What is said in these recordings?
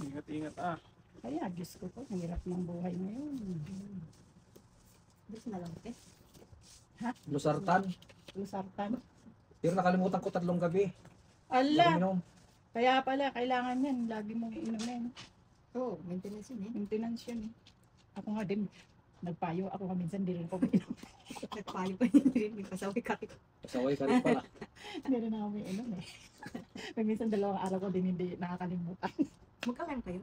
Ingat-ingat ah. Kaya, Diyos ko po, hirap ng buhay ngayon. Gusto na lang, te. Lusartan. Lusartan. Pero nakalimutan ko 3 gabi. Hindi Ala, ako minom. kaya pala, kailangan yan. Lagi mong iinumin. Oo, maintenance yun eh. Maintenance yun. Ako nga din, nagpayo ako nga minsan, di rin ko iinom. Nagpayo pa yun rin. May pasaway ka. Pasaway ka rin pala. Hindi rin ako may inom eh. May minsan 2 araw ko din hindi nakakalimutan. Magkakain kayo.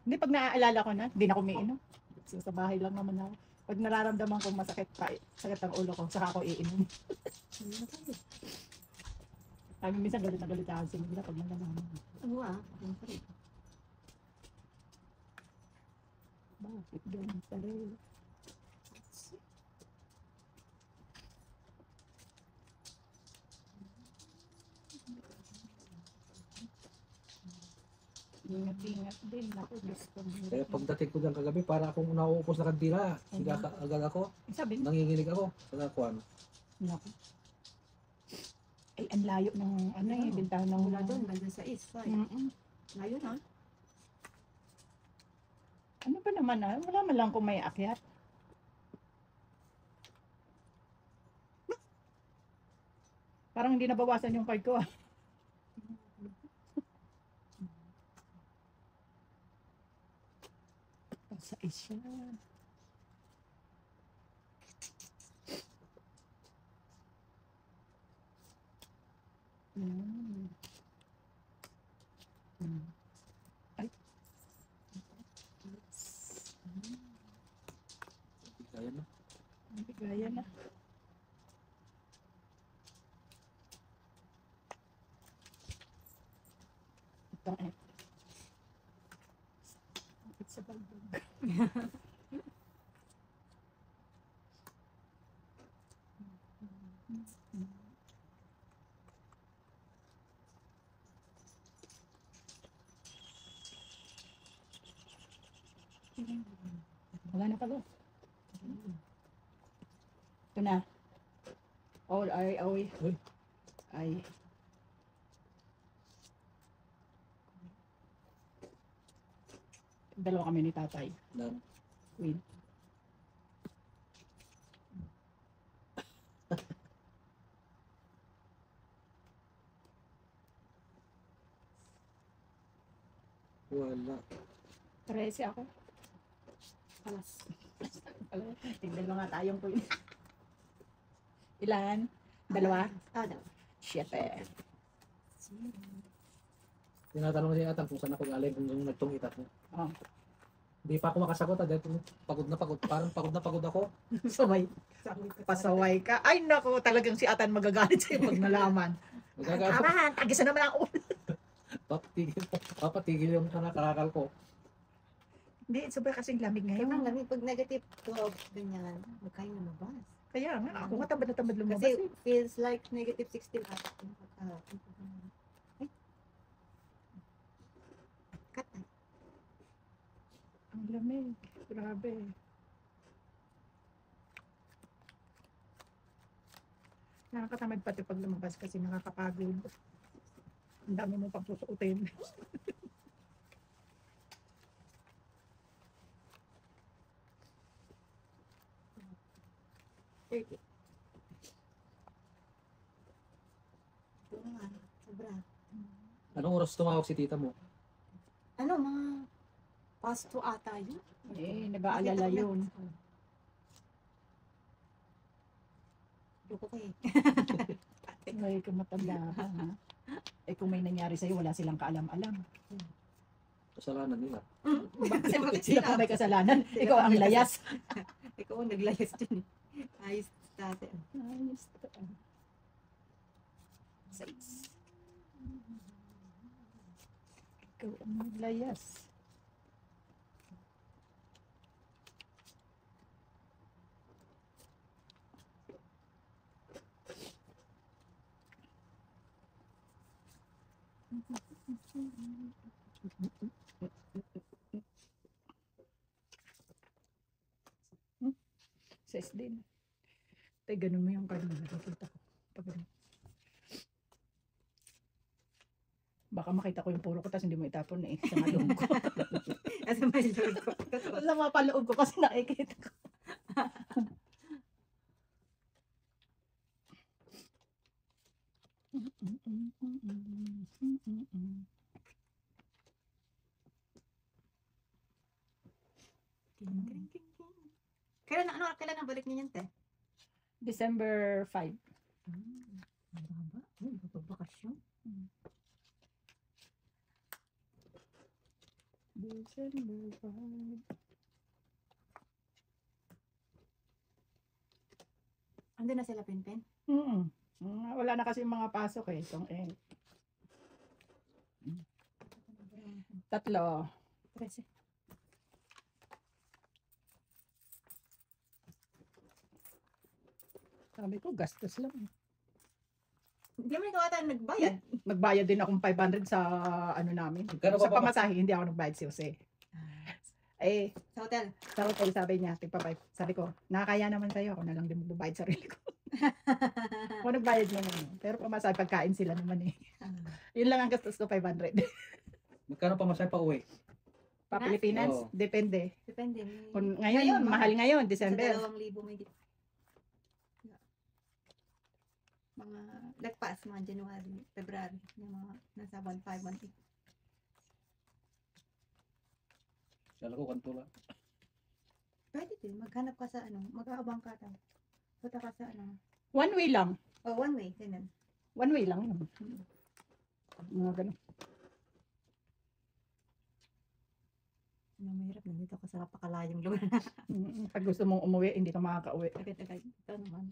Hindi, pag naaalala ko na, hindi na ako may inom. So, sa bahay lang naman ako. Pag nararamdaman ko masakit pa, sakit ang ulo ko, saka ako iinom. Sabi minsan galit na galit ako sa nila pag nalaman. Oo ah. Ano pa rin. Bakit ganun pa rin? Ingat-ingat din. Ako, Diyos ko. Kaya pagdating ko dyan kagabi, para akong nauupos na kandila. Siga agad ako. Sabi, Nanginginig ako. Sa kuwan. naku. Ay, ang layo ng ano eh, bintana ng Mula doon, banda sa east side. Layo na. Ano ba naman ah? Wala man lang kung may akyat. Parang hindi nabawasan yung card ko ah. Sa isya. Ay. Kaya na. Gaya na. Ito eh. Bakit sa balbog? Wala na pala. Ito na. All ay. Uy. Ay. Dalawa kami ni tatay. Na, Queen. wala. 13 ako. Alas. Tignan mo nga tayong queen. Ilan? 2? Daw. 7. Tinatanong niya ata kung saan ako galing kung nagtungit ako. Oh. Hindi pa ako makasagot. Dahil pagod na pagod. Parang pagod na pagod ako. Saway. Pasaway ka. Ay nako, talagang si Atan magagalit sa'yo pag nalaman. Magagawa. Aman, tagisa naman ang ulo. Papatigil yung nakakakal ko. Hindi, sobrang kasing lamig Kaya ngayon. nga lamig, pag negative 12, ganyan, huwag kayong lumabas. Kaya nga, ako nga tamad na tamad lumabas. Kasi eh. feels like negative 16 ata. Ay. Cut na. Ang lamig. Grabe. Nakakatamad pati pag lumabas kasi nakakapagod. Ang dami mo pang susuotin. Ito nga, sobra. Anong oras tumawag si tita mo? Ano, mga past 2 ata yun. Eh, nag-aalala yun. Loko ko eh. Ay, kung matanda ka, ha? Eh, kung may nangyari sa'yo, wala silang kaalam-alam. Kasalanan nila. Bakit sila pa may kasalanan? Ikaw ang layas. Ikaw ang naglayas dyan eh. Ayos dati. Ayos to. 6. Ikaw ang naglayas. Size din. Tay, ganun mo yung kanina. Nakikita ko. Pag ganun. Baka makita ko yung puro ko, tapos hindi mo itapon eh. Sa maloob ko. Kasi may lord ko. Totoo. Sa mga paloob ko kasi nakikita ko. Kailan ang balik niyo yan, te? December 5. Ang baba. Uy, magbabakasyon. December 5. Ando na sila, Pinpin? Wala na kasi yung mga pasok eh. Itong 3. 13. Sabi ko, gastos lang. Hindi mo ikaw ata nagbayad. Nagbayad din akong 500 sa ano namin. Magkano Sa ba pamasahe, hindi ako nagbayad si Jose. Eh, Sa hotel. sa hotel sabi niya, tigpa 5. Sabi ko, nakakaya naman sa'yo. Ako na lang din magbabayad sarili ko. Ako nagbayad naman. Pero pamasahe, pagkain sila naman eh. Yun lang ang gastos ko, 500. Magkano pa masaya pa uwi? Pa Pilipinas, Oo. depende. Depende. Kung ngayon, mahal ngayon, December. Sa 2,000 may mga lagpas, mga January, February, yung mga nasa 1,500, 1,800. Kala ko kanto lang. Pwede din, maghanap ka sa ano, mag-aabang ka tayo. Punta ka sa ano, One way lang. one way, ganun. One way lang yun. Mga ganun. Ano, mahirap, nandito ka sa napakalayong lugar na Pag gusto mong umuwi, hindi ka makaka-uwi. agad-agad. Ito naman.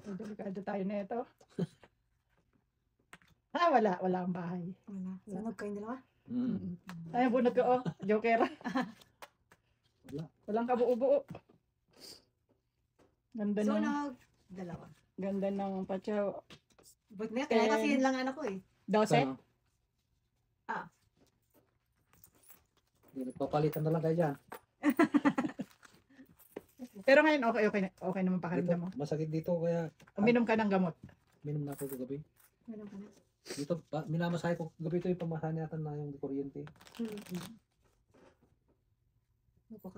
So, delikado tayo na ito. Wala ang bahay. Wala. Sunog kayong dalawa? Ay, bunot ko, oh. Joker. Wala. Walang kabuo-buo. Ganda ng, Sunog. Dalawa. ganda ng patyaw. But nga, kaya kasi yun lang anak ko eh. 12? Ano? Ah. Papalitan na lang kayo dyan. Pero ngayon, okay naman pakiramdam mo. Dito, masakit dito kaya Uminom ka ng gamot. minum na ako kagabi. Meron ka na. Dito, minamasahe ko gabi ito yung pamasahe natin na yung kuryente.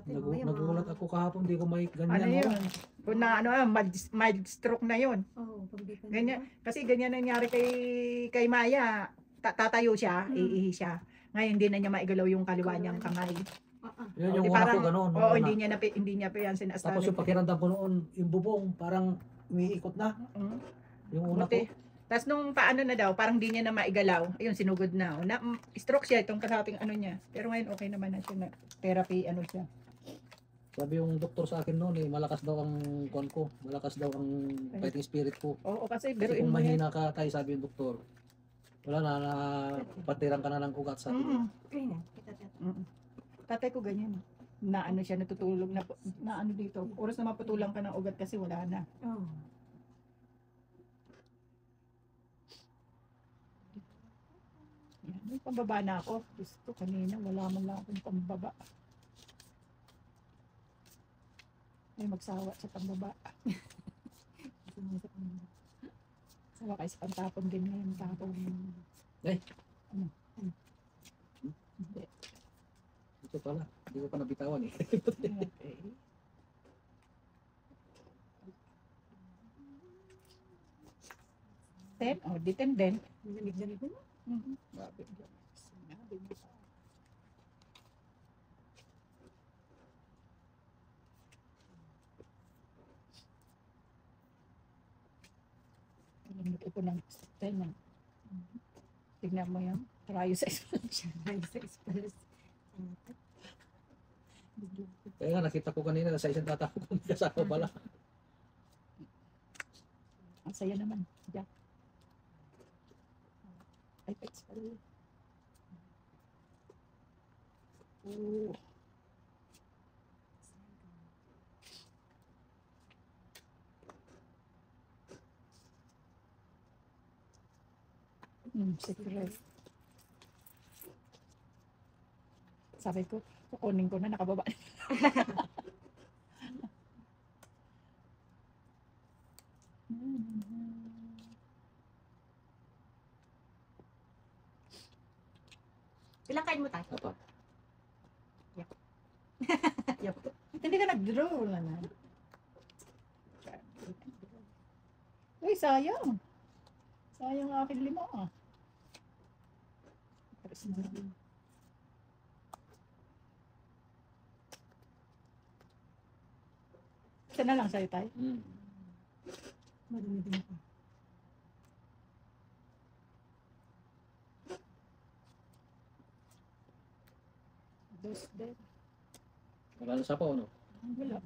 Nagulat ako kahapon, di ko may ganyan. Ano yun? Kung na mild stroke na yun. Oo, pag di ka Ganyan. Kasi ganyan nangyari kay Maya. Tatayo siya, iihi siya. Ngayon hindi na niya maigalaw yung kaliwa niyang kamay. Yun yung Di una parang- ko ganun. Oo, una. hindi niya pa yan Tapos sinastalan. yung pakiramdam ko noon, yung bubong parang umiikot na. Yung una ko. Buti. Tapos nung paano na daw, parang di niya na maigalaw. Ayun, sinugod na. Stroke siya itong kasating ano niya. Pero ngayon okay naman na siya. Therapy ano siya. Sabi yung doktor sa akin noon, malakas daw ang kuwan ko. Malakas daw ang fighting spirit ko. Oo, kasi Kasi biruin kung mo yan. mahina ka tayo, sabi yung doktor, wala na, patiran ka na ng ugat sa Mm-mm. Okay na. Kita. Mm-mm. Tatay ko ganyan. Na ano siya, natutulog na ano dito. Oras na maputulang ka ng ugat kasi wala na. Oh. Yan, may pambaba na ako. Gusto kanina, wala man lang akong pambaba. Ay, magsawa sa pambaba. Sawa kayo sa pantapon din ngayon. Tapon. Ay. Ano? Hindi. Ito pala, hindi ko pa nabitawan eh. Okay. Ten? Oh, di 10 din. Lamig-lamig mo. Grabe. Sinabi mo pa. Alam ko ng 10. Tignan mo yan. Rayo sa explosion. Sa express. Kaya nga, nakita ko kanina sa isang tatako kung kasama pala. Ang saya naman. Jack. Ay, text pala yun. Oh. Secret. Sabi ko, kukunin ko na, nakababa. Ilang kain mo tayo? Apat. Yup. Hindi ka nag-draw na na. Uy, sayang. Sayang ang aking 5 ah. Tapos na lang. Isa na lang sa'yo tayo. Madumi-dumi pa. Dos din. Wala na sa pa, ano? Wala.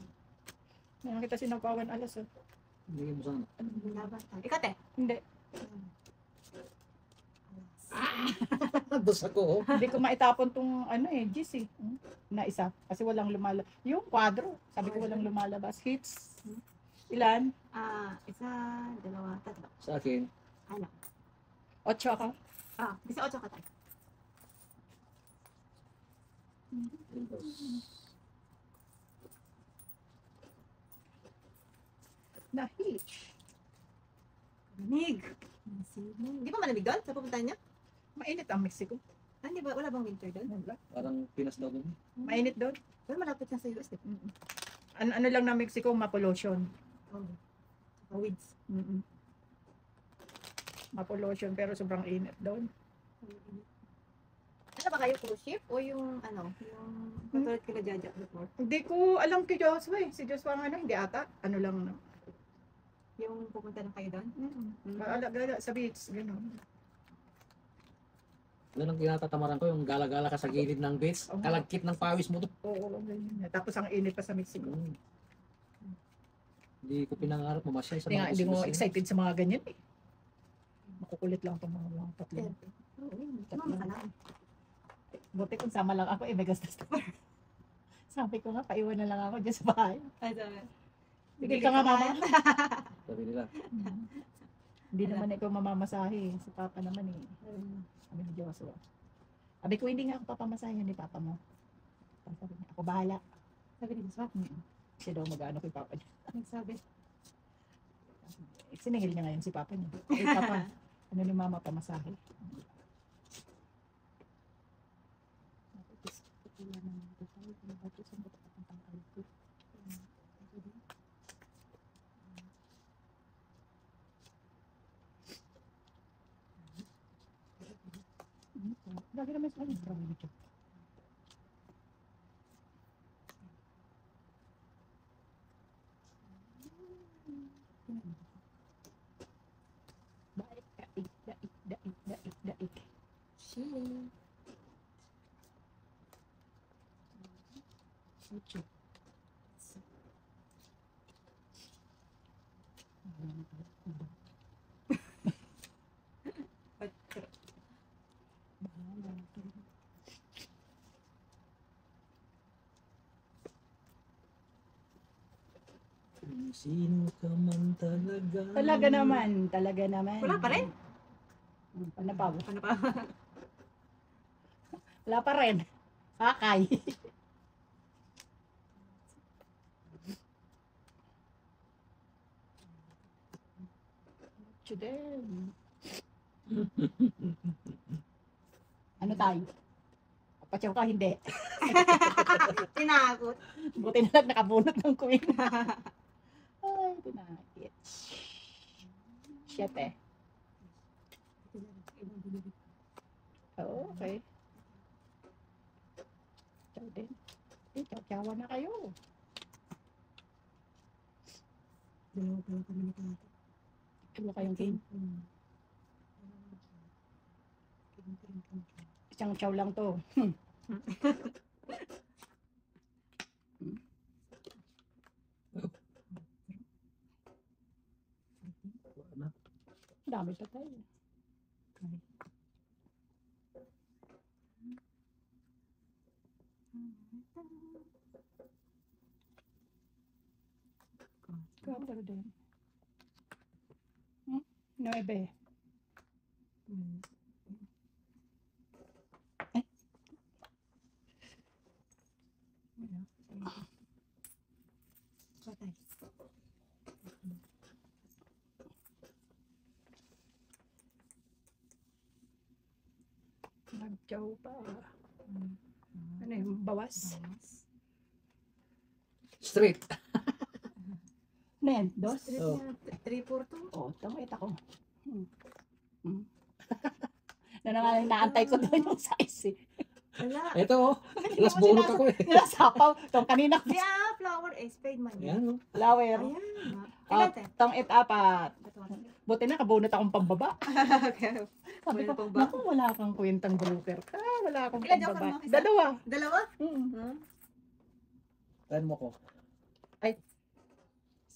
May nakita sinapawan alas ah. Bigyan mo sana. Laban tayo. Ikaw, te? Hindi. Dos ako, oh. Hindi ko maitapon tong ano eh, GC. Na isa. Kasi walang lumalabas. Yung kwadro. Sabi ko walang lumalabas. Hits. Ilan? Isa, dalawa, tatlo. Sa akin, Ano? 8 ako. Isa 8 ka tayo. Na-hitch. Malamig. Di ba malamig doon sa pupuntahan niya? Mainit ang Mexico. Di ba? Wala bang winter doon? Wala. parang Pinas daw dun. Mainit doon. Pero malapit na sa US, di ba? Ano lang na Mexico, mapollution. Weeds. Mapollution pero sobrang init doon. Ano ba kayo, cruise ship? O yung, yung katulad kila Jaja before? Hindi ko alam kay Joshua eh. Si Joshua nga hindi ata. Ano lang na. Yung pupunta lang kayo doon? Gala sa beach, gano'n. Yan ang tinatatamaran ko, yung gala-gala ka sa gilid ng beach, Oo. kalagkit ng pawis mo to. Oo, ganyan. Tapos ang init pa sa Mexico. Hindi ko pinangarap mamasyal sa Hindi nga, mga hindi mo kuskus. excited sa mga ganyan eh. Makukulit lang itong mga tatlo. Mama ka lang. Buti kung sama lang ako, may gastos na. Sabi ko nga, paiwan na lang ako dyan sa bahay. Ay, sabi. Hindi ka nga mama. Sabi nila, Hindi naman ikaw mamamasahe. Si Papa naman eh. Sabi ni Joshua. Sabi ko, hindi nga ako papamasahe ni Papa mo. Sabi niya, ako bahala. Sabi ni Joshua. Siya daw mag-ano kay Papa niya. Nagsabi. Siningil niya ngayon si Papa niya. Eh, Papa, ano ni Mama pamasahe? Lagi naman sa akin. Daig. She. Ocho. sino ka man talaga. Talaga naman. Wala pa rin? Ano pa? Ano pa? Wala pa rin. Sakay. Chudem. Ano tayo? Pachaw ka, hindi. Tinakot. Buti na lang nakabunot ng queen. Ay, pinakit. Siyete. Oo, okay. Chow din. Eh, chow-chowan na kayo. Dalawa pa lang kami ni Tata. Dalawa kayong game. Isang chow lang to. Dami pa tayo. Cuatro din. 9. Patay. Nagjaw pa. Mm. Ano yung bawas? Bawas. Straight. Ano yan? Dos? Straight Oh. na 342. Oo, tawit ako. Na naman naantay ko doon yung size eh. Wala. Ito oh. Last bunot ako eh. Nilasapaw. Itong kanina Flower eh. Spade man yan. Ayan oh. flower. Ayan. At Ilan te? tong apat. Ba't wala? Buti na, kabunot akong pambaba. Okay. Sabi Wala ko, pang ba? naku, wala kang kwentang broker ka. Wala akong Ilan joker pambaba. mo? Isa? Dalawa. Dalawa? Mm. Hmm? Tahan mo ko.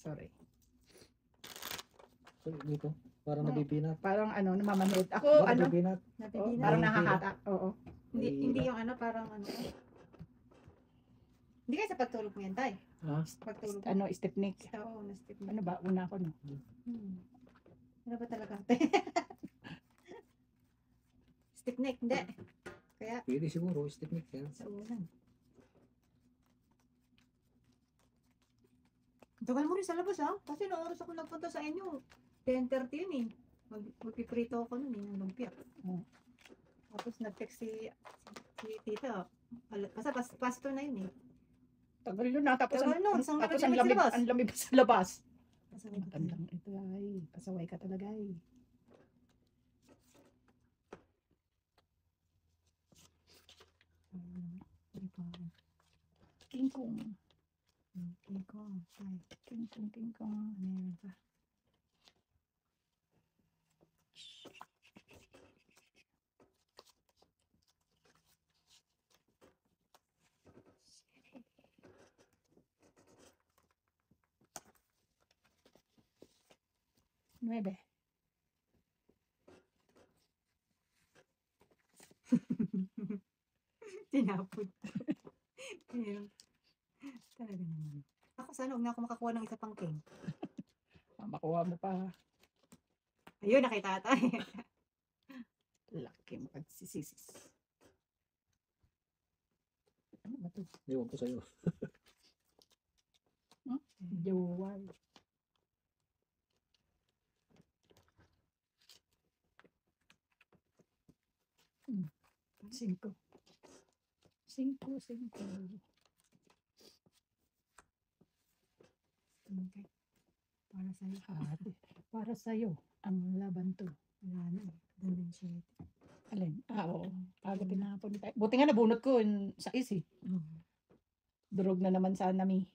Sorry. So, dito. Parang Hmm. nabibinat. Parang ano, namamanhid. Ako, Parang ano, nabibinat. Napipina. parang May nakahatak. Oo. Hindi yung ano, parang ano. Hindi kayo sa pagtulog mo yan, tay. Ah, Pagtulog mo. Ano, stepnik. Oo, na-step mo. Ano ba? Una ko, no? Ano ba talaga, tay? Stick neck, hindi. Kaya, pwede siguro. Stiffneck yan. sa ulan. Tagal mo rin sa labas, ha? Kasi noong oras ako nagpunta sa inyo, 10:30 yun eh. Magpiprito ako nun eh, ng lumpia. Oh. Tapos nag-text si tita. Basta pasto na yun eh. Tagal yun na. Tapos, Tagal nun, isang tapos gabi ang sa lamig, labas. ang lamig pa sa labas. Pasaway ka tayo. Matandang ito ay. Pasaway ka talaga ay. King Kong. Okay ko. Tay, King Kong, King Kong. meron pa. Nuebe. Tinapod. Ayun. Talaga naman. Ako sana huwag na ako makakuha ng isa pang king. Makuha mo pa. Ayun, nakita tayo. Laking pagsisisis. Ano ba ito? Ewan ko sa'yo. Jawal. Cinco. Cinco. Okay. Para sa'yo. Ate, para sa'yo, ang laban to. Wala na eh. Doon siya. Alin? Oo. Aga tinapon ni tayo. Buti nga nabunot ko sa isi. Durog na naman sana mi.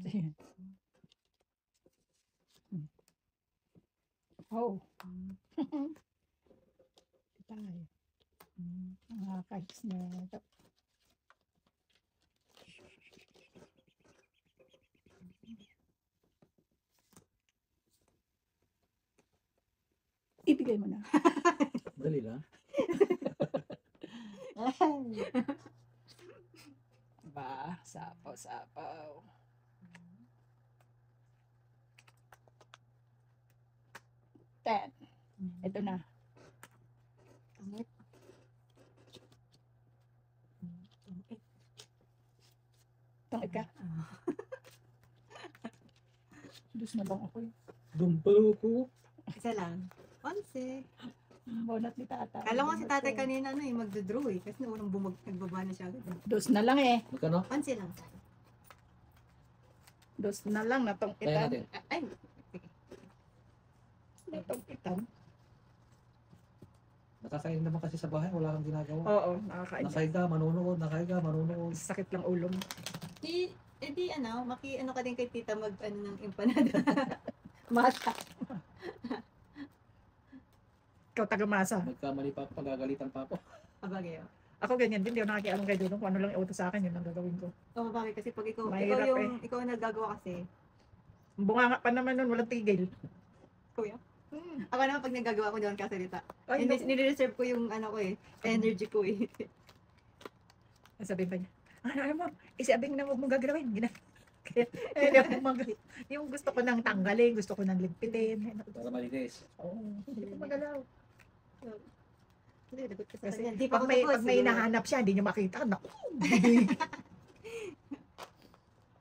Ayan. Oh. Tayo. Nakakahits na ito. Ibigay mo na. Dali lang. Ba, sapaw. Ten. Ito na. Tangit. Tangit ka. Dus na lang ako. Dumpalo ko. Isa lang. 11. Bonat ni tata. Kala ko si tatay kanina na eh, magdodraw eh. Kasi unang nagbaba na siya agad. Dus na lang eh. Magkano? 11 lang. Dus na lang natong Kaya itan. natin. Ay, Natong itan. Nakakain naman kasi sa bahay. Wala kang ginagawa. Oo, nakakain. Nakahiga, manunood. Nakahiga, manunood. Sakit lang ulo mo. di ano, ano ka din kay tita mag ano ng empanada. Masa. Ikaw taga-masa. Nagkamali pa ako. Pagagalitan pa ako. Abagay oh. Ako ganyan din. Di ako nakikialam kay Dudong. Kung ano lang iutos sa akin, yun ang gagawin ko. Oo, bakit? Kasi pag ikaw Mahirap ikaw ang naggagawa kasi. Bunganga pa naman nun. Walang tigil. Kuya. Ako naman pag naggagawa ko doon kasalita. Ay, Nire-reserve ko yung ano ko eh, energy ko eh. sabihin pa niya, ano mo, isabing na huwag mong gagawin. Yung gusto ko nang tanggalin, gusto ko nang ligpitin. Para malinis. Oo, hindi ko magalaw. Lagot ka sa Kasi kanya. Di pa pag ako may, tapos. pag may siguro. hinahanap siya, hindi niya makita. Naku,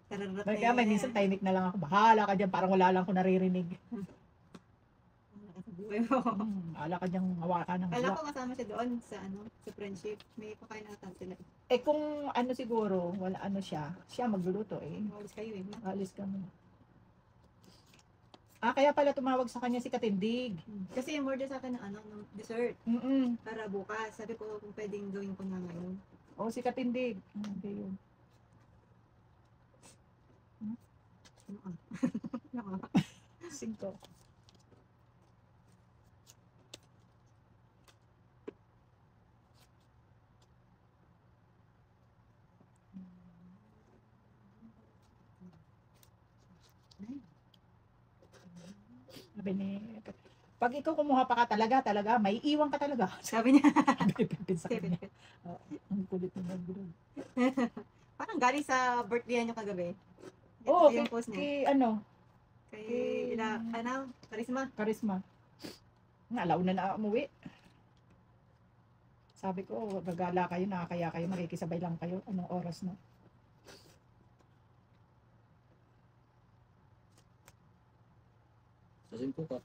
Tararat kaya may minsan tahimik na lang ako. Bahala ka dyan, parang wala lang ako naririnig. Bahala ka dyan, hawakan ng Kala hawa. ko kasama siya doon sa sa friendship. May pakain na sila. Eh kung ano siguro, wala ano siya magluluto eh. Mawalis kayo eh. Alis kami. Kaya pala tumawag sa kanya si Katindig. Kasi order sa akin ng ng dessert para bukas. Sabi ko kung pwedeng gawin ko na ngayon. Oo, si Katindig. Okay yun. Cinco. Sabi ni, pag ikaw kumuha pa ka talaga, may iwan ka talaga. Sabi niya. Sa kanya. Ang kulit ng nagulog. Parang galing sa birthday niyo kagabi. Oo, yung post niya. Kay Karisma. Karisma. Alaw na umuwi. Sabi ko, gagala kayo, nakakaya kayo, makikisabay lang kayo. Anong oras na? Sa 5 ka.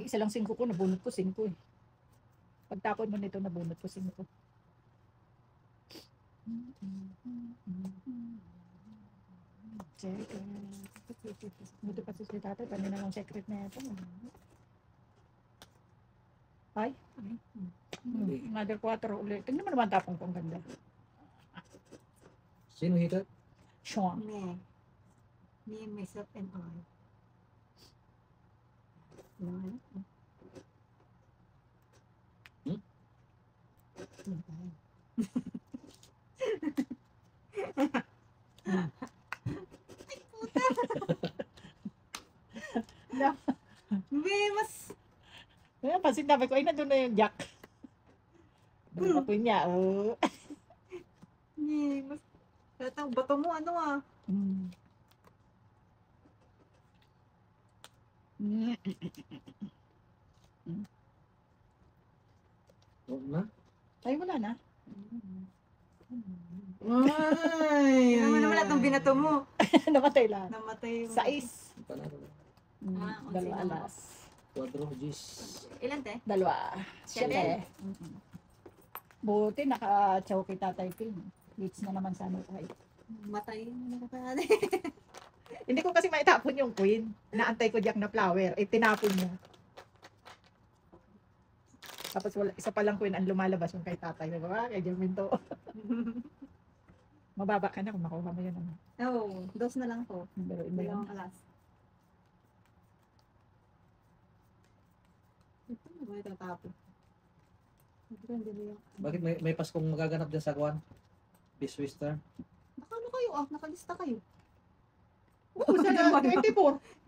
Isa lang 5 ko, nabunot ko 5 eh. Pagtapon mo nito, nabunot ko 5. Secret. Buti pa si tatay, kanina lang secret na ito. Ay. Mother 4 ulit. Tingnan mo naman tapong kong ganda. Sino hita? Sean. Me, myself, and I. Mas Kaya pansin namin ko, ay nandun na yung jack. Nandun po niya, oh. mas tatang bato mo Mm. Oo na. Ay, wala na. Ay, naman naman lahat ng binato mo. Namatay lang. Namatay yung... 6. Panalo. Dalawa unsi alas. 4 G's. Ilan te? 2. Siyete. Buti naka-chow kay Tatay Pin. Leads na naman sa ano tayo. Matay. Hindi ko kasi maitapon yung queen. Naantay ko diyak na flower. Eh, tinapon niya. Tapos wala, isa pa lang queen ang lumalabas yung kay tatay. Kay Jermin to. Mababa ka na kung makuha mo yun. Oo, dos na lang po. Pero iba yun. Dalawang alas. Ito na ba itatapon? Bakit may Paskong magaganap din sa Kwan? Biswister? Nakano kayo nakalista kayo. Oo, sa 24.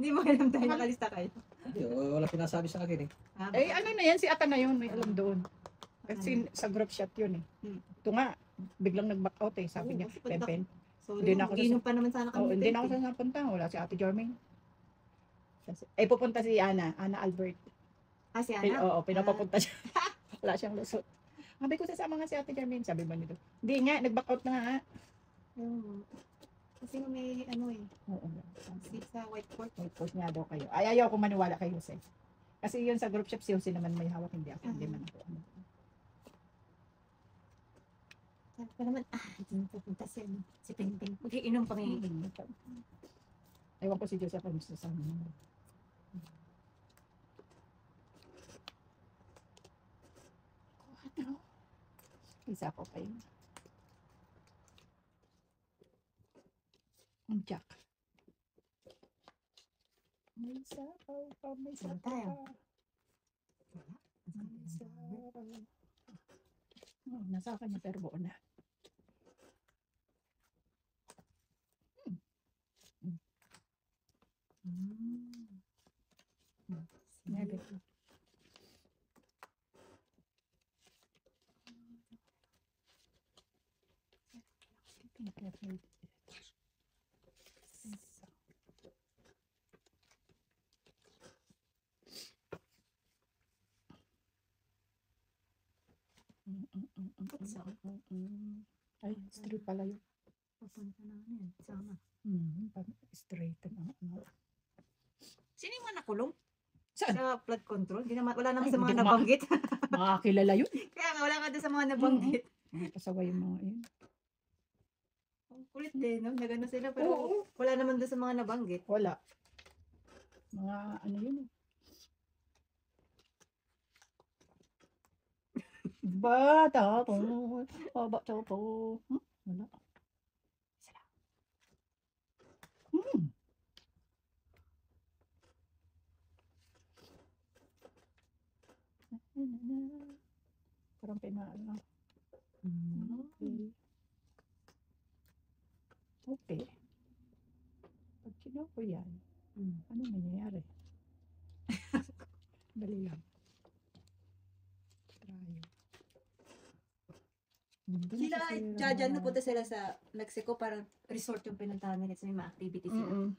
Hindi mo alam tayo nakalista kayo. Hindi, wala pinasabi sa akin eh. Eh, ano na yan? Si Ata na yun. May alam doon. Kasi sa group chat yun eh. Ito nga, biglang nag-back out eh. Sabi niya, Pempen. So, Hindi na ako inom pa naman sana kami. Hindi na ako sa punta. Wala si Ate Jorming. Eh, pupunta si Ana Albert. Si Eh, Ana? oo, pinapapunta siya. Wala siyang lusot. Sabi ko sasama nga si Ate Jorming. Sabi mo nito. Hindi nga, nag-back out na nga. Kasi may Oo. sa white court. May post niya daw kayo. Ay, ayaw ko maniwala kay Jose. Kasi yun sa group chat, si Jose naman may hawak. Hindi ako. Hindi man ako. Sabi ko naman, hindi pupunta si Pingping. Mag-iinom kami. Ewan ko si Joseph ang gusto sa amin. Isa ko kayo. Ang jack. May sapaw pa, may Saan sapaw tayo? pa. May sapaw. Nasa kanya pero buo na. Ay, straight pala yun. Papunta na yan. Sama. Straight na. Sino yung mga nakulong? Saan? Sa flood control? Wala naman Ay, sa mga hindi ko nabanggit. Makakilala yun. Kaya nga, wala nga doon sa mga nabanggit. Pasaway yung mga yun. Ang kulit din, no? Nagano sila, pero Oo. wala naman doon sa mga nabanggit. Wala. Mga ano yun eh. Bata to. Bata to. Wala. Sila. Parang pinaano. Okay. Okay. Pag kinuha yan, ano nangyayari? Dali lang. Try. Sila, Jajan, napunta sila sa Mexico, parang resort yung pinuntahan nila sa may mga activities sila.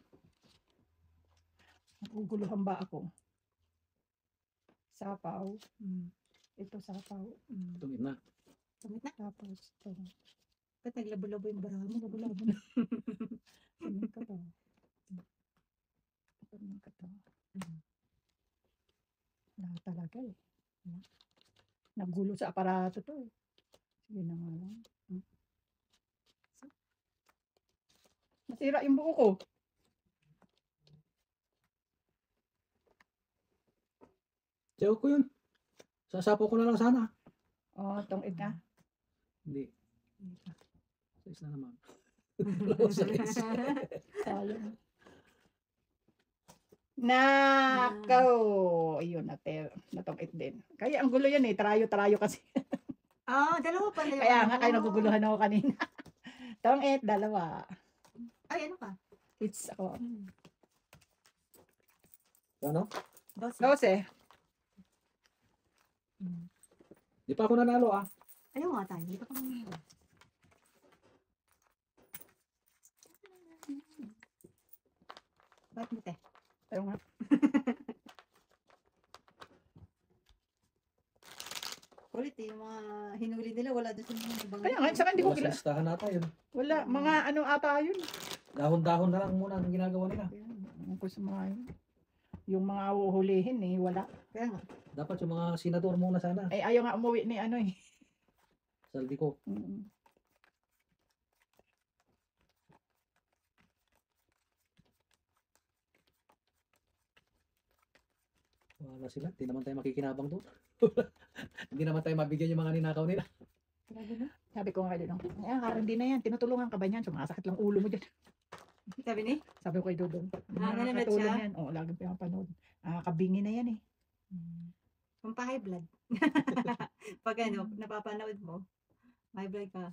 Naguguluhan ba ako? Sapaw. Ito sapaw. Tumit na. Tumit na. Tapos ito. Ba't naglabo-labo yung baraha mo? Labo-labo na. Ganun ka to. Ganun ka to. Wala talaga eh. Nagulo sa aparato to eh. Sige na nga lang. Masira yung buo ko. Tiyaw ko yun. Sasapo ko na lang sana. Tong ita. Hindi. Size na naman. Sayang. Nakaw. Ayun, natong-it din. Kaya ang gulo yan eh. Trayo-trayo kasi. Dalawa pala yun. Kaya nga, kaya naguguluhan ako kanina. Tong-it, dalawa. Ay, ano ka? It's ako. Ano? 12. Di pa ako nanalo ah. Ayaw nga tayo. Hindi pa kami nanalo. Ba't mo, te? Ayaw nga. Kulit eh. Yung mga hinuli nila, wala doon sa mga nabanggit. Kaya nga, saka hindi ko Wala sa listahan nata yun. wala, mga ano ata yun. Dahon-dahon na lang muna ang ginagawa nila. Kung sa mga yun. Yung mga uhulihin eh, wala. Kaya nga. Dapat yung mga senador muna sana. Eh, ayaw nga umuwi ni ano eh. Saldi ko. Wala sila. Hindi naman tayo makikinabang doon. Hindi naman tayo mabigyan yung mga ninakaw nila. Sabi ko nga doon, hindi na yan, tinutulungan ka ba niyan? Sumasakit lang ulo mo dyan. Sabi ni? Sabi ko kay Dudong. Nanonood Nakakatulong siya? yan. Oo, laging pinapanood. Kabingi na yan eh. Pampahay blood. Pag ano, napapanood mo, may blood ka.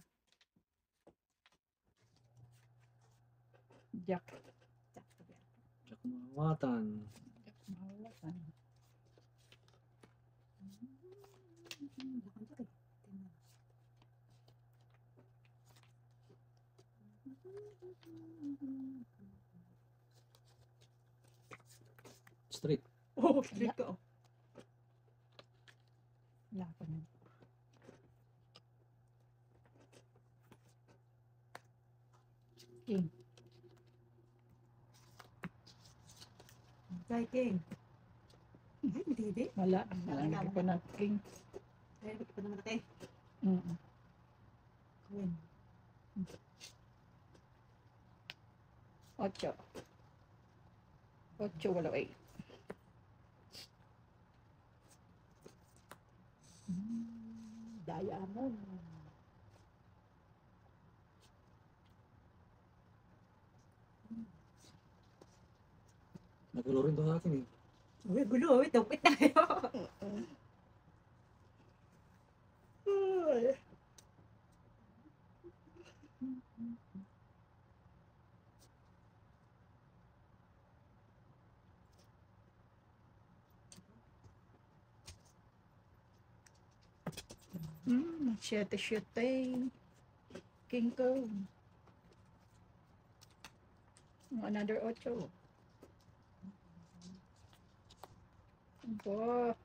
Jack. Jack Mawatan. Jack Mawatan. Street. Oh, street ka. Wala ko na. King. Jai King. Ay, hindi. Wala. Nalagay ko na king. Ay, ba't ko naman natin? Queen. 8. 8, wala 8. Diamond. Nagulo rin to sa akin eh. Uy, gulo. Uy, tupit tayo. Siyete. King Kong. Another 8. Ito.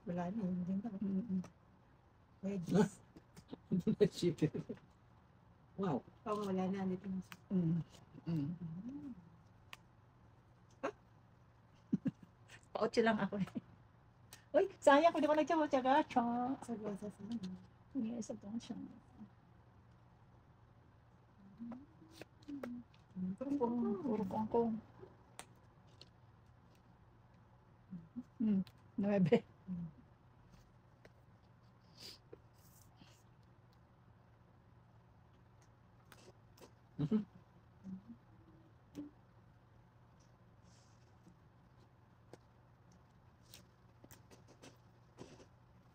Wala na, hindi na. Mm. Wedges. Chicken. Wow. Oo, wala na. Dito na. Mm. Mm. Pa-8 lang ako eh. Uy, sayang kung di ko nagtsaga. Sa gasa sa ano. Yes, ito siya. Puro kangkong. 9. Mhm.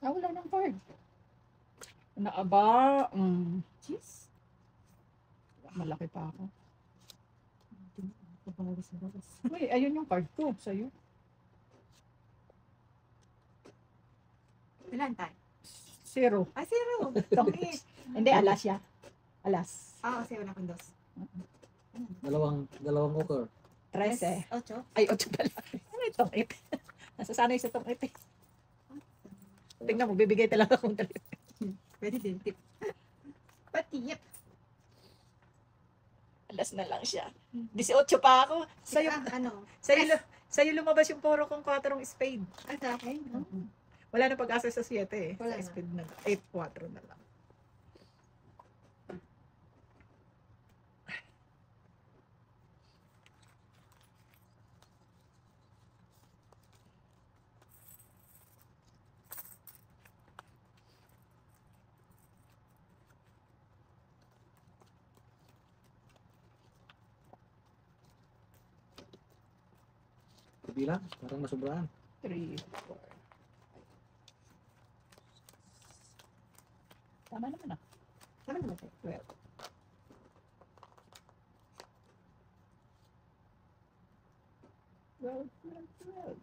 Wala nang card. Naaba. Cheese? Malaki pa ako. Pabawas na bawas. Uy, ayun yung card ko sa'yo. Ilan tayo? 0. Ay, zero. Tongit. Hindi, alas siya. Alas. Kasi wala kang dos. Dalawang okra. 13. 8. Ay, 8 pala. Ano itong 8? Nasasanay sa itong 8. Tingnan mo, bibigay talaga akong 3. Pwede din tip. Patiyip. Alas na lang siya. 18 pa ako. Sa'yo, Ano? sa'yo lumabas yung puro kong 4 spade. Sa akin? No? Wala na pag-asa sa 7 eh. Wala Sa na. spade na. 8-4 na lang. Bilang, parang nasubraan. 3, 4. Tama naman ah. Tama naman tayo. 12. Well, 12.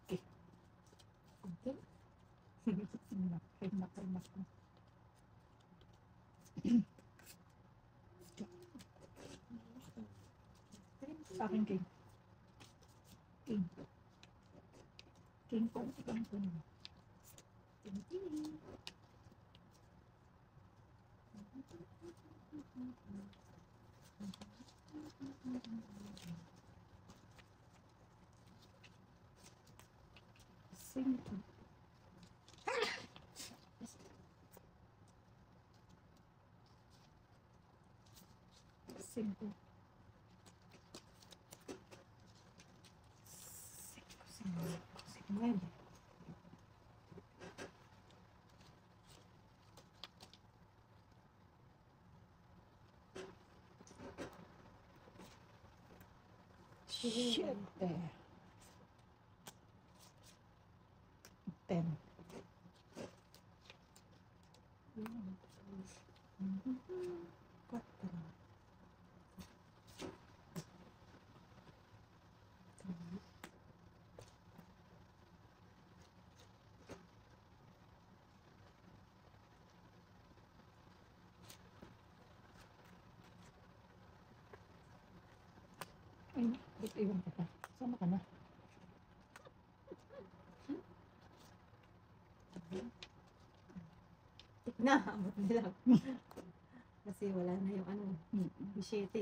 Okay. Okay. Naku. Sa akin, king. King. King po. King po. Cinco. Cinco. Nueve. Siete. 10. Cuatro. Ay, ba't iwan ka pa? Sama ka na. Tik na, abot nila. Kasi wala na yung ano, bisiete.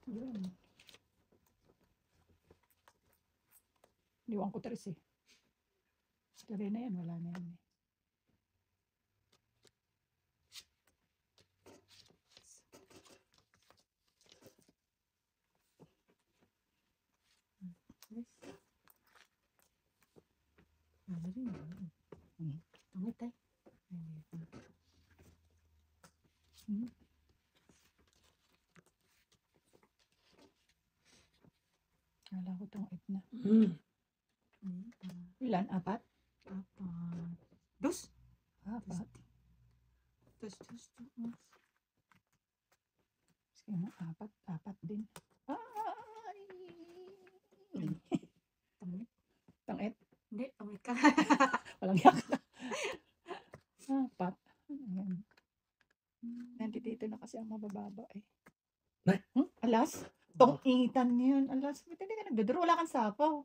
Yun. Iwan ko 3 eh. 3 na yan, wala na yan eh. Yes. Ano rin yun? Tungit tayo. Apat? Apat. Dos. Apat. Dos. Sige nga, apat. Apat din. Ay! Tangit. Tangit. Hindi, tangit ka. Walang yak. Apat. Ayan. Nandito na kasi ang mabababa eh. Nay. Alas? Tong-itan yun. Alas, ba't hindi ka nagdodoro? Wala kang sapaw.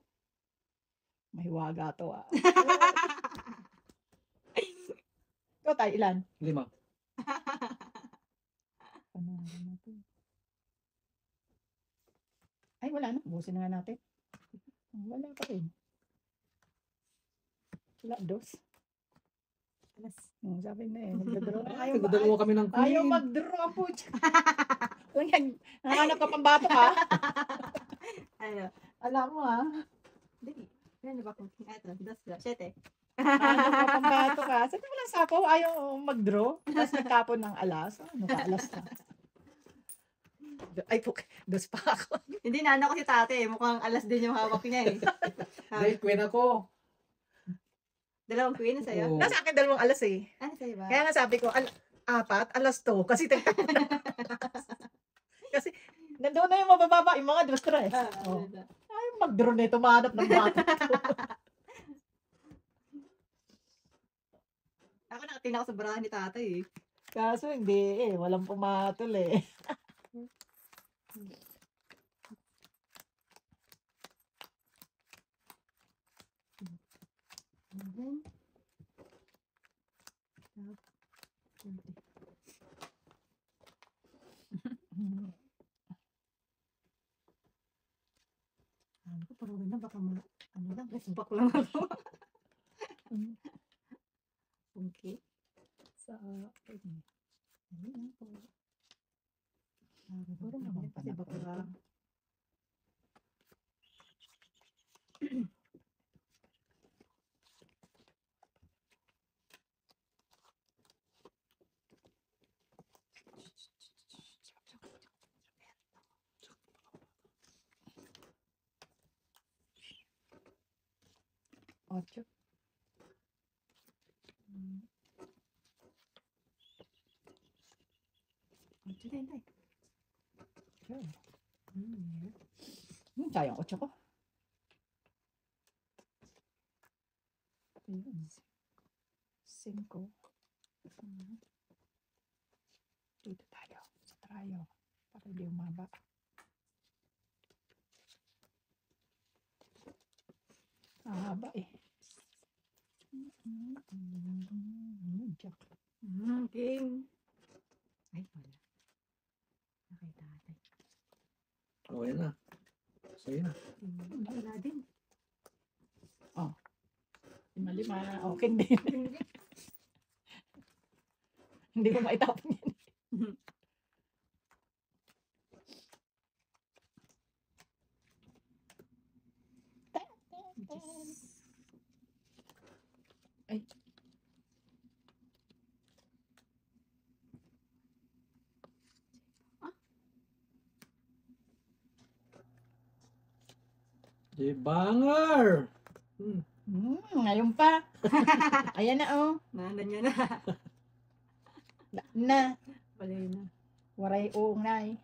Mahiwaga to ah. Ikaw tayo, ilan? 5. Panalo na to. Ay, wala na. Busin na nga natin. Wala pa rin. Wala, dos. Alas. Sabi na eh, nagdodoro. Nagdadalawa kami ng queen. Ayaw mag-draw po. Nanganap ka pang bato ha? Ano? Alam mo ha? Hindi. Ano ba kung ito? Dos. 7. Nanganap ka pang bato ka. Sabi mo lang sapo, ayaw mag-draw. Tapos nagkapon ng alas. Ano ka, alas ka? Ay, dos pa ako. Hindi na ano ko si tate. Mukhang alas din yung hawak niya eh. Dahil queen ako. Dalawang queen na sa'yo. Oo. Nasa akin dalawang alas eh. Ano sa'yo ba? Kaya nga sabi ko, apat, alas to. Kasi tagtapon na. Kasi nandoon na yung mabababa, yung mga dos tres. Oh. Ayaw mag-draw na ito, mahanap ng bato. Ako nakatina ko sa barahan ni tatay eh. Kaso hindi eh, walang pumatol eh. Ano ko, parang na baka ano lang, rest back lang ako. Okay. Sa akin. Ano lang po. Siguro naman Kasi pala baka Ocho. Ocho din tayo. Sure. Sayang, ocho ko. Ayun. Cinco. Dito tayo. Sa trayo. Para hindi umaba. Haba eh. Jack. Game. Ay, wala. Nakita natin. Oh, yan na. Sa'yo na. Wala din. Lima. Okay din. Hindi ko maitapon yan. Ay. Di banger! Ngayon pa. Ayan na oh. Nanda niya na. Na. Balay na. Waray uungay.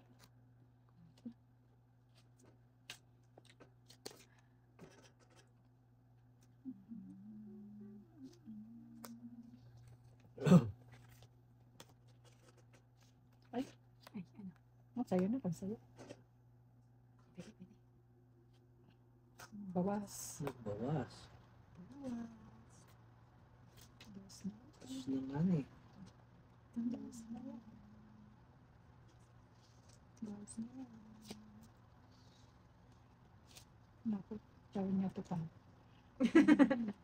Ay, ano? Sa'yo na, pag sa'yo. Pwede. Bawas. Nagbawas. Bawas na. Tapos naman eh. Bawas na. Bawas na. Naku, sabi niya ito pa.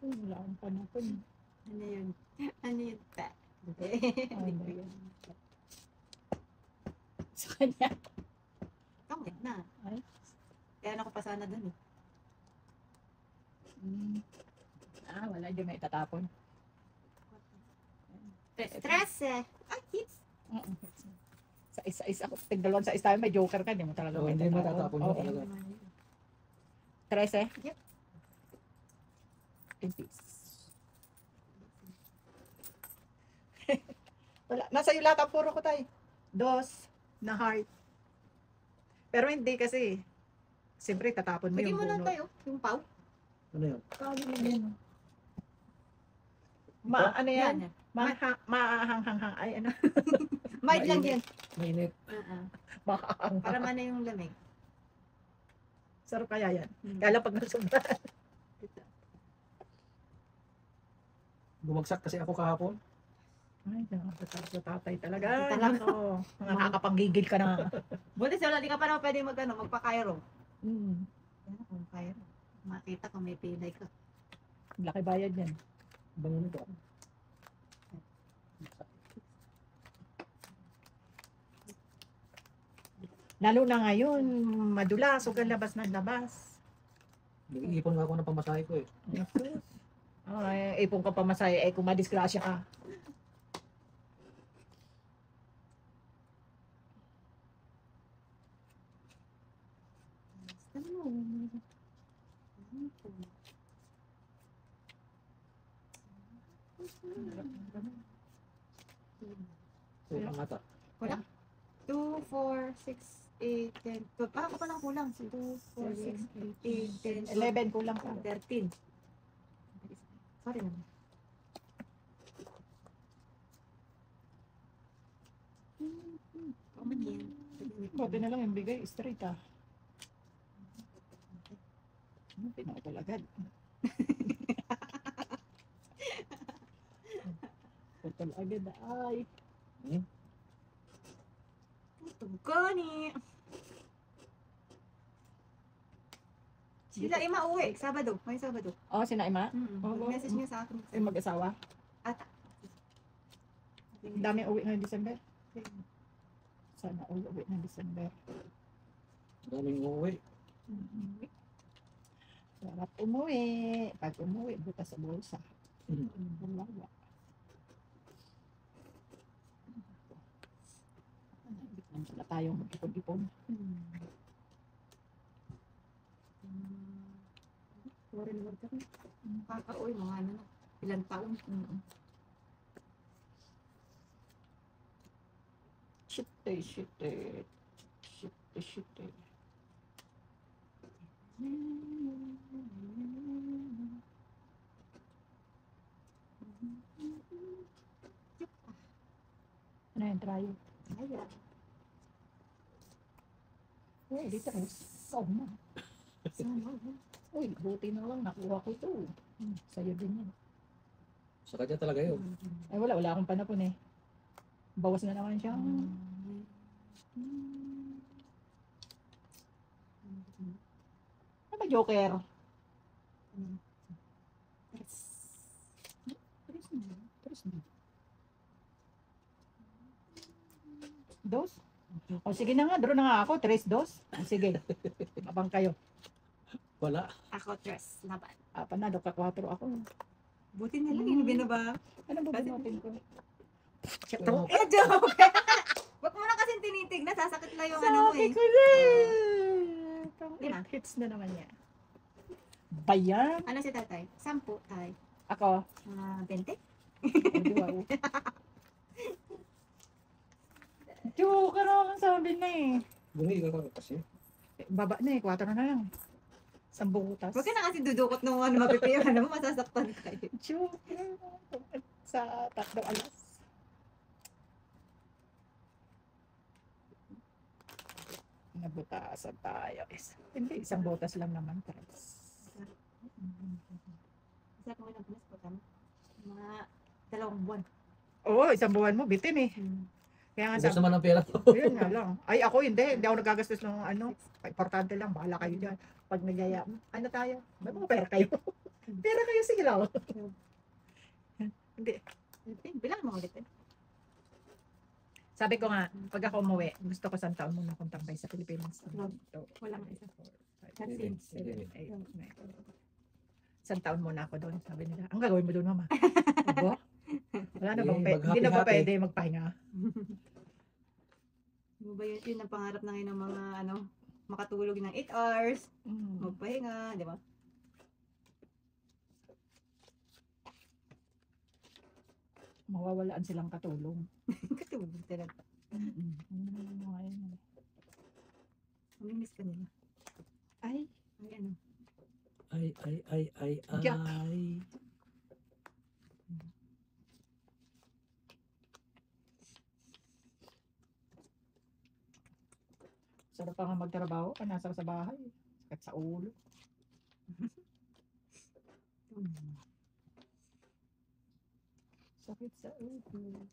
Wala akong panapon. Ano yun? Ano yun? Pa. Ano yun? Sa kanya. Kamit na. Ay. Kaya ako pa sana dun eh. Wala dyan may itatapon. Stress eh. Ay, hits. Sa isa-isa ako. Tigdalawang sa isa tayo, may joker ka. Hindi mo talaga Oh, may hindi itatapon. matatapon mo Oo. talaga. 13? Yep. 15 pieces. Wala. Nasa iyo lahat ang puro ko tayo. Dos na heart. Pero hindi kasi. Siyempre, tatapon mo Bigyan yung mo lang bunot. tayo, yung pau. Ano yun? Ano yan? Yan. Mahanghang. Ay, ano? Mild lang Mainit. yan. Mainit. Mahanghang. Para mana yung lamig. Sarap kaya yan. Kaya lang pag nasubra. Bumagsak kasi ako kahapon. Ay, nakakatakot sa tatay talaga. Talaga. Oo. Nakakapanggigil ka na. Buti sa wala, di ka pa naman pwede magpa-Cairo. Mm. Yan, kung Cairo. Makita ko may pilay ka. Laki bayad yan. Bango nito. Lalo na ngayon, madulas, huwag kang labas ng labas. Nag-iipon nga ako ng pamasahe ko eh. Ay, ipong ka pamasaya, eh kung madisgrasya ka. Kulang ata. 2, 4, 6, 8, 10, 12. Ako pa lang kulang. 2, 4, 6, 8, 10, 11 kulang ka. 13. Sorry naman. Paman yan. Buti na lang yung bigay, straight ah. Pinakapal agad. Putol agad ay. Tugani. Sila ay mauwi. Sabado. May Sabado. Oh, sina Ima? Oo. Message niya sa akin. Yung mag-asawa? Ata. Ang dami uwi ngayong December. Sana all uwi ng December. Daming uuwi. Sarap umuwi. Pag umuwi, butas sa bulsa. Wala. Hindi na tayong mag-ipon-ipon. Foreign worker. Kakauwi mga ano na. Ilang taon. Shit. Ano yung dryer? Ayan. Uy, dito rin. Sama. Uy, buti na lang. Nakuha ko ito. Sa'yo din yan. Sa kanya talaga yun. Ay, wala akong panapon eh. Bawas na naman siya. Ano ba, Joker? Tres na. Dos? O sige na nga, draw na nga ako. 3-2. O, sige. Abang kayo. Wala. Ako dress. Laban. Panalo ka 4 ako. Buti na lang yung binaba. Ano ba binutin ko? Eh, joke! Wag mo na kasi tinitig na. Sasakit lang yung ano mo Sabi eh. ko na. Diba? Hits na naman niya. Bayan. Ano si tatay? 10 tay. Ako. 20? Wow. Joker ako sabi na eh. Bumili ka kasi. Baba na eh, 4 na lang. 10 butas. Huwag ka na kasi dudukot ng ano mapipiyo. Ano mo, masasaktan tayo. Joker. Sa 3 alas. Nabutasan tayo. Hindi, 1 butas lang naman. Isa ko lang punas ko tama. Mga 2 buwan. Oo, 1 buwan mo, bitin eh. Kaya nga Ubus naman ang pera ko. Yun nga lang. Ay, ako hindi ako nagagastos ng ano. Importante lang, bahala kayo dyan. Pag nagyaya, ano tayo? May mga pera kayo. Pera kayo, sige lang. Hindi. Bilang mo ulit eh. Sabi ko nga, pag ako umuwi, gusto ko 1 taon muna akong tambay sa Pilipinas. Wala nga isa. 7, 8, 9. 1 taon muna ako doon, sabi nila. Ang gagawin mo doon, mama? Abo? Wala na bang pwede? Hindi na ba pwede magpahinga? Ano ba yun ang pangarap na ngayon ng mga ano, makatulog ng 8 hours, magpahinga, di ba? mawawalaan silang katulong. Katulog talaga. Mm. Mamimiss ka nila. Ay, Ay, ano. Ay. Jack. sarap pa nga magtrabaho ka nasa sa bahay. Sakit sa ulo. Sakit sa ulo.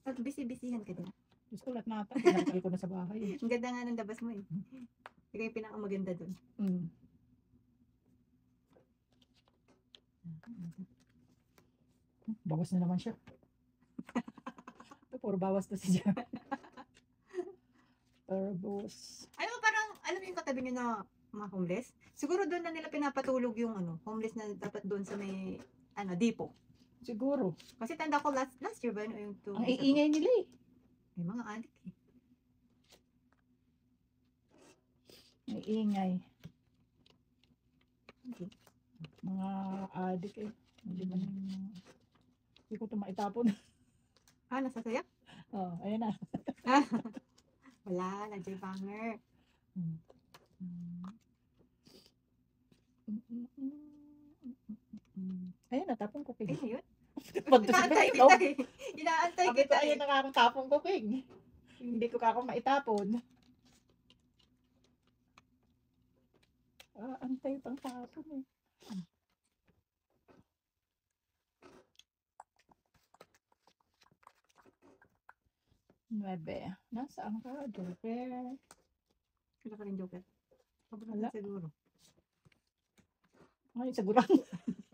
At busy-busyhan ka din. Gusto lahat nata. Pinakal ko na sa bahay. Ang ganda nga ng labas mo eh. Ikaw yung pinakamaganda dun. Mm. Bawas na naman siya. Puro bawas na siya. Turbos. Alam mo parang, alam mo yung katabi niyo na mga homeless? Siguro doon na nila pinapatulog yung ano, homeless na dapat doon sa may, ano, depot. Siguro. Kasi tanda ko last year ba, yung Ang iingay nila eh. May mga adik eh. Ang iingay. Okay. Mga adik eh. Hindi man hindi ko ito maitapon. Ah, nasasaya? Oh, ayun na. Wala, nandiyan yung banger. Ayun na, tapong cooking. Eh, yun. Punto sa Inaantay betlog. kita eh. Inaantay Sabi ko, kita ayun eh. na nga akong tapong cooking. Hindi ko kako maitapon. Antay pang tapon eh. Nuebe. Nasaan ka, Joker? Wala ka rin joker. Paborito Wala. siguro. Ay, sagurang.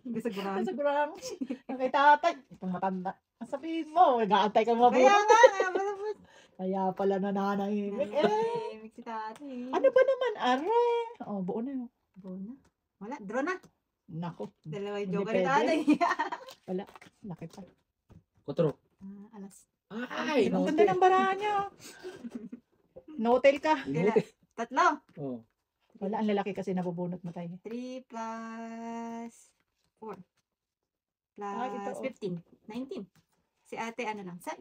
Hindi sigurado. Sagurang. Kay tatay. Itong matanda. Ang sabihin mo, nag-aantay ka Kaya mabuti. nga, kaya malabot. Kaya pala nananahimik. Eh, Nanahimik si tatay. ano ba naman, are? Oh, buo na yun. Bona. Wala, draw na. Nako. Dalawa yung Hindi joker ni pwede. tatay. Laki pa. Kutro. Alas. Ay, Ang ganda ng barahan niya. No-hotel ka. Kailan? Tatlo. Oh. Wala, ang lalaki kasi nabubunot mo tayo. 3 plus 4. ito, Plus 15. 19. Si ate ano lang, 6.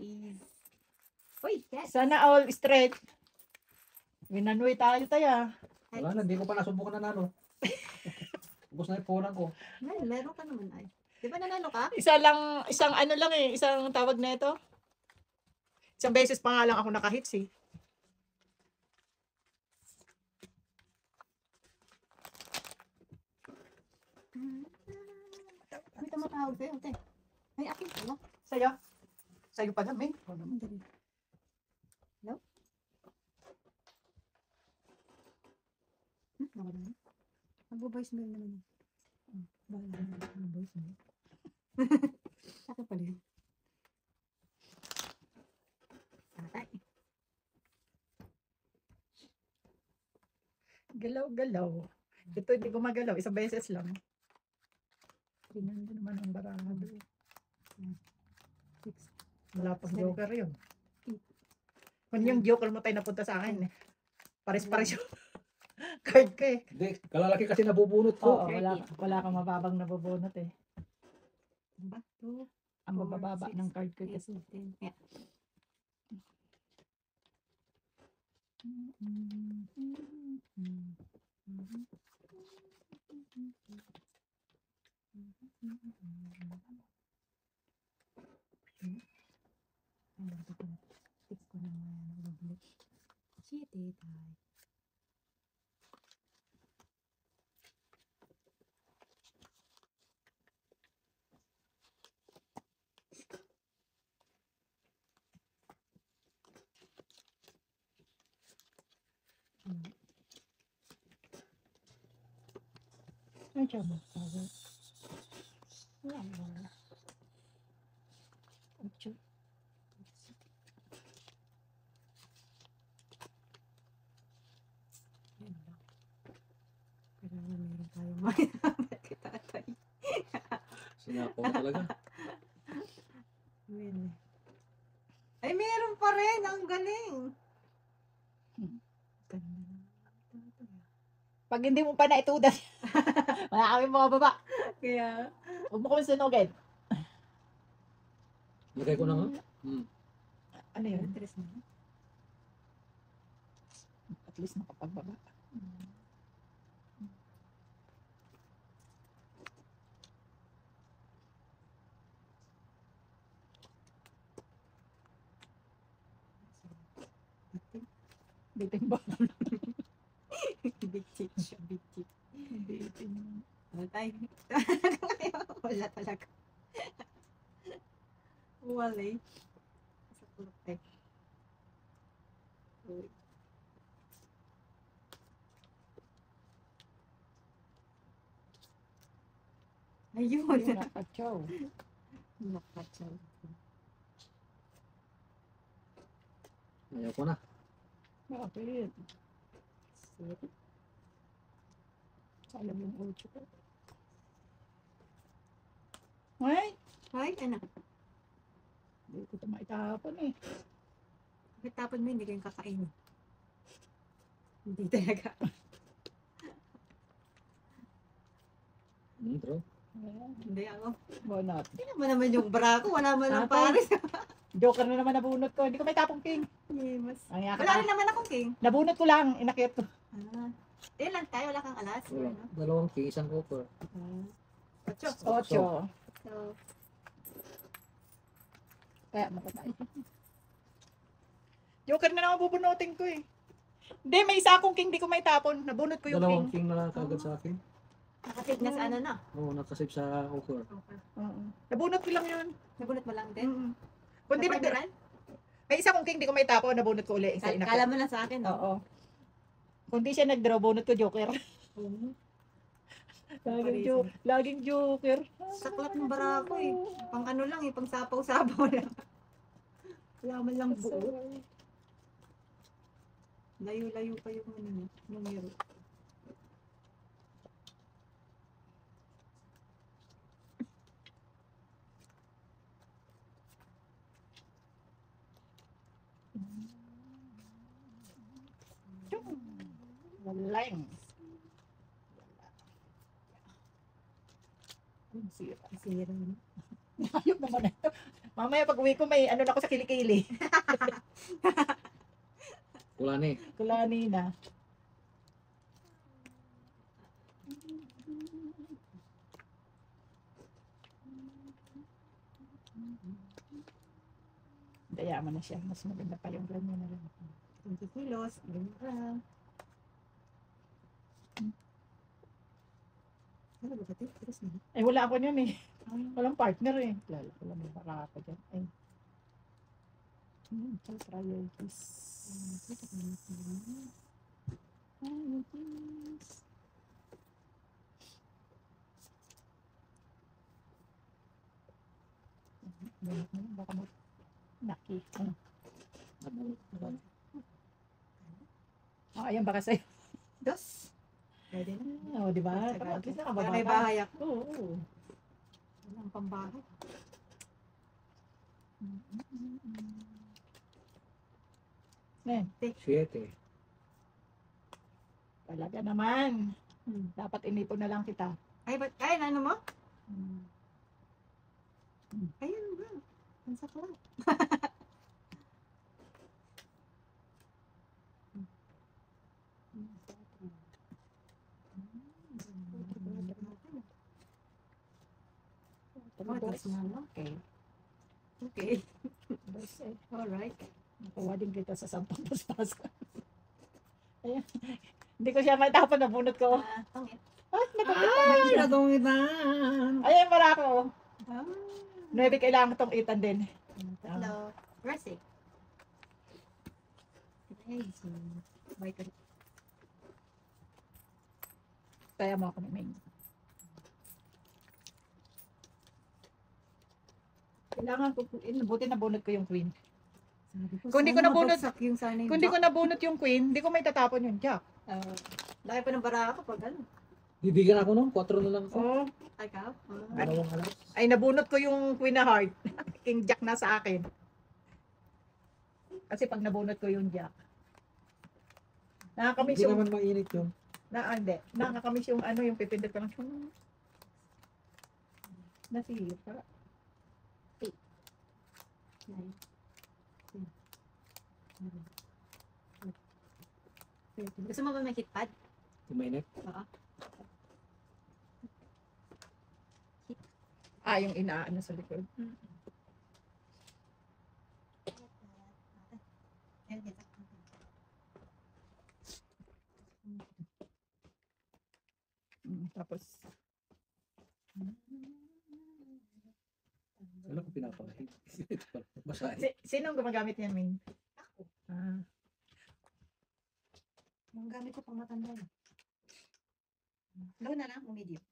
Uy, yes. Sana all straight. Winanoy tayo tayo. Wala na, hindi ko pa nasubukan na nalo. Ubus na yung punan ko. Meron ka naman ay. Di ba nanalo ka? Isang ano lang eh, isang tawag na ito. Isang beses pa nga lang ako nakahits eh. May tumatawag sa'yo, ate. Ay, akin pala. Sa'yo? Sa'yo pa namin. Oo naman. Hello? Nawala na. Mag-voice mail naman yun. Bahala na mag-voice mail. Akin pala yun. Tatay. Galaw-galaw. Ito hindi ko magalaw. Isang beses lang. Tingnan mo naman ang barangay. 6. Wala pang Seven. joker yun. Kung yung joker mo tayo napunta sa akin eh. Pares-pares yung card ko eh. Hindi, kalalaki kasi nabubunot Oo, ko. wala kang mababang nabubunot eh. Ba? 2, Ang Four, mabababa six, ng card ko 8, kasi. 10. Yeah. Fix ko naman. Mabalik. Shit, eh, tayo. Ay, siya mo. Wala. Ocho. Yan lang. Kailangan meron tayong makinabat kay tatay. Sinako na talaga. Well. Ay, meron pa rin. Ang galing. Ganda na. Pag hindi mo pa naitudan, wala kami mga baba. Kaya, Huwag mo kami sunugin. Lagay ko na nga. Hmm. Ano yun? Tres na. At least nakapagbaba. Bitin ba? Big chip siya, big chip. Bitin. Ay, wala talaga. Wala eh. Sa kulak Uy. Ayun. Ayun na, kachow. Nakatsaw. Ayaw ko na. Bakit? Sir. Alam yung ucho ko. Ay! Ay, anak. Hindi ko ito maitapon eh. Bakit tapon mo hindi kayong kakain? Hindi talaga. Bro. Ayan. Hindi ako. Bonot. Tingnan mo naman yung bra ko. Wala man lang Ate. pares. Joker na naman nabunot ko. Hindi ko may tapong king. Yes. Ang yaka Wala rin naman akong king. Nabunot ko lang. Inakit ko. Ah. Ilan lang tayo. Wala kang alas. Wala. Ano? Dalawang king, isang copper. Ocho. Ocho. So, Kaya makatayo. Joker na naman bubunutin ko eh. Hindi, may isa akong king. Di ko may tapon. Nabunot ko yung Dalawang king. king na kagad sa akin. nakasave na sa ano na. Oo, nakasave sa copper. Okay. Oo. Nabunot ko lang yun. Nabunot mo lang din. Mm. Kundi nag Napandiran? may isa kong king, di ko may tapon. Nabunot ko uli. Isa inakit. Kala mo lang sa akin, no? Oo. Kung di siya nag-draw, bunot ko joker. Oo. Laging joker. Saklat ng bara ko eh. Pang ano lang eh, pang sapaw-sapaw lang. Wala man lang buo. Layo-layo pa yung ano niya, numero. Walang. Ang sira. Sira. Ayok naman na ito. Mamaya pag uwi ko may ano na ako sa kilikili. Wala na eh. Kulani na. Daya mo na siya. Mas maganda pa yung ganyan na lang. 20 kilos. Ganyan lang. Ano ba ito? Terus na. Eh wala ako niyan eh. Walang partner eh. Lalo ko lang baka ako dyan. Ay. Just royalties. Royalties. Baka mo naki. Ayan baka sa'yo. Dos. Pwede na. Oo, di ba? Tagal. At least Para nakababa may ka. bahay ako. Oo. Walang pambahay. Eh, 7. talaga naman. Dapat inipon na lang kita. Ay, ba't? Ay, ano mo? Ayun ba? Ang sakla. Dos. Okay. Okay. Dos eh. Alright. Nakuha din kita sa sampang paspas. Ayan. Hindi ko siya matapon. Nabunot ko. Tangit. Ay, Nadungitan! ayan, marako. Ah. 9 kailangan itong itan din. Tatlo. Mercy. Ay, bye ka. Kaya mo ako namin. Kailangan ko, buti nabunot ko yung queen. Kung di ko nabunot- yung sana yung Kung di ko nabunot yung queen, di ko may tatapon yung jack. laki pa ng bara ako pag ano. Bibigyan ako nun, 4 na lang ako. Oh, Ay, ka? Dalawang alas. ay nabunot ko yung queen na heart. King jack na sa akin. Kasi pag nabunot ko yung jack. Nakakamiss Hindi yung, naman mainit yun. hindi. Nakakamiss yung ano, yung pipindot ko lang. Nasira. 9, 10, 11, 13. Gusto mo ba may heat pad? Tumainit. Oo. Yung inaano sa likod. Tapos, Wala ko pinapahid. Ito pala, basahin. sinong gumagamit niyan, Min? Ako. Ah, Yung gamit ko pang matanda yun. Low na lang o medium?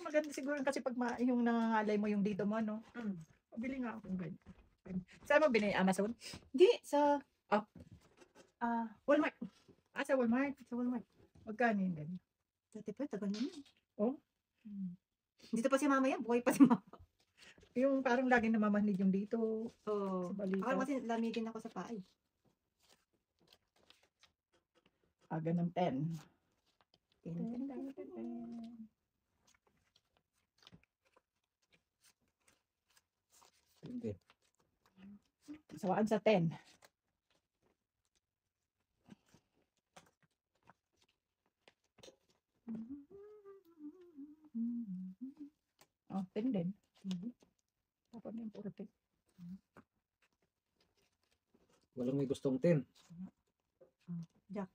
maganda siguro kasi pag yung nangangalay mo yung dito mo, no? Mm. Pabili nga akong ganito. Saan mo binili? Amazon? Hindi, sa Walmart. Sa Walmart. sa Walmart. Magkano yun ganyan? Dati pa, tagal na yun. Oh? Dito pa si mama yan, buhay pa si mama. Yung parang laging namamanig yung dito. Oo. Sa balita. Ako kasi lamigin ako sa paay. Aga ng 10. Hindi. Sawaan sa 10. Oh, 10 din. Tapos yung puro 10. Walang may gustong 10. Jack.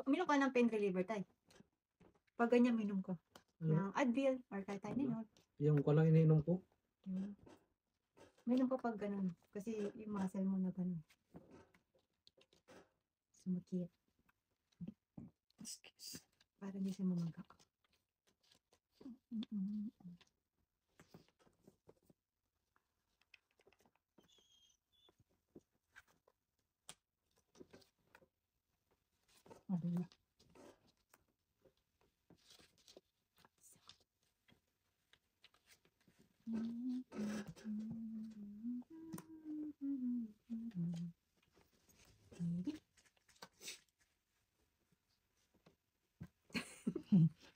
Minom ka ng pain reliever tayo. Pag ganyan, minom ko. Ano? Ng Advil or Tylenol. Yung ko lang iniinom ko. Minom ko pag ganun. Kasi yung muscle mo na ganun. Sumakit. Para hindi siya mamagak.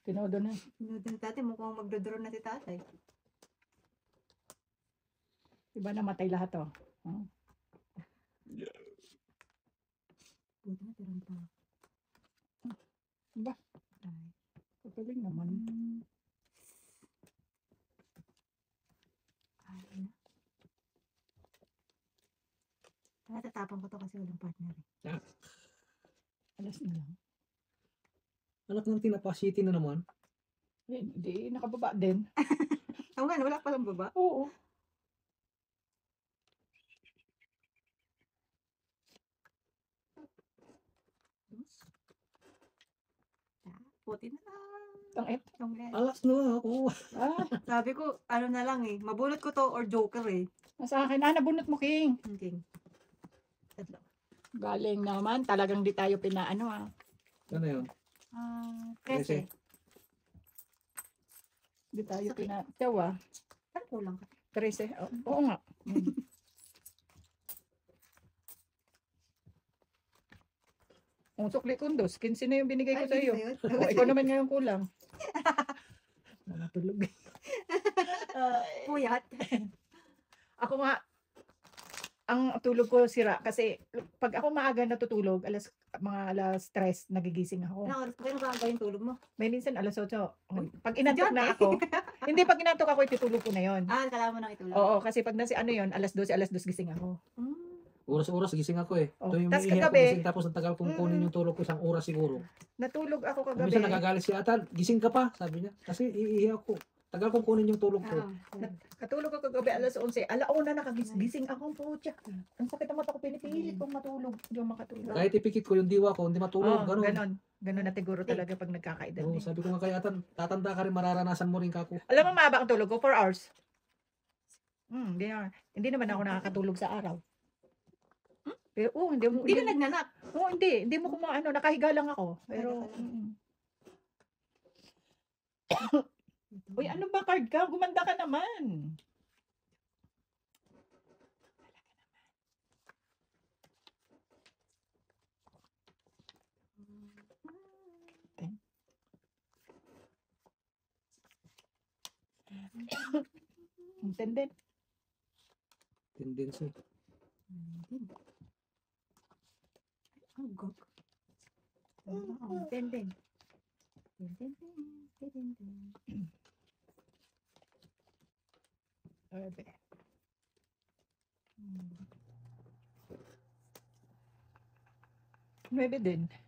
Tinodo na. Pinudin tatay, mukhang magdodoro na si tatay. Iba namatay lahat oh. Buti na, tirang pa. Ba? Ay. Pagaling naman. Ay, na. Tatapang ko to kasi walang partner. Alas na lang. Anak ng Tinapa City na naman. Hindi, nakababa din. Oo nga, wala palang baba. Oo. Puti na lang. Tangit. Alas na ako. Sabi ko, ano na lang eh. Mabulot ko to or joker eh. Nasa akin. Nabunot mo, King. Okay. Tatlo. Galing naman. Talagang di tayo pinaano Ano yun? 13. Di tayo Sakit. pinatawa. Ano kulang ka? 13. Oo nga. Sukli kundos. 15 na yung binigay ko sa iyo. Ikaw naman ngayon kulang. Natulog. Puyat. Ako nga, ang tulog ko sira kasi pag ako maaga natutulog, mga alas 3 nagigising ako. Anong oras pa kayo ba yung tulog mo? May minsan alas 8. Uy, Pag inantok John, na eh. ako, hindi pag inantok ako, itutulog ko na yon. Kailangan mo nang itulog. Oo, kasi pag nasi ano yon, alas 12 gising ako. Oras-oras gising ako eh. Oh, Ito yung tas umiihi ako kagabi, gising tapos ang tagal kong kunin yung tulog ko 1 oras siguro. Natulog ako kagabi. Minsan nagagalit si Atan, gising ka pa, sabi niya. Kasi iihi ako. Tagal kong kunin yung tulog ko. Katulog ako kagabi alas 11. Alauna nakagising akong putya. Ang sakit ang mata ko, pinipilit kong matulog. Hindi ako makatulog. Kahit ipikit ko yung diwa ko, hindi matulog. Ganun. Ganon na siguro talaga pag nagkakaedad. Oo, sabi ko nga kay Atan, tatanda ka rin, mararanasan mo rin kako. Alam mo, mahaba ang tulog ko, 4 hours. Hindi naman ako nakakatulog sa araw. Pero, Hindi ka nagnanap. hindi mo kumaano, nakahiga lang ako. Pero, uy, ano ba card ka? Gumanda ka naman. Ang tenden. Tendency. Ang gag. Ang tenden. Tenden. 9. Hmm. 9 din.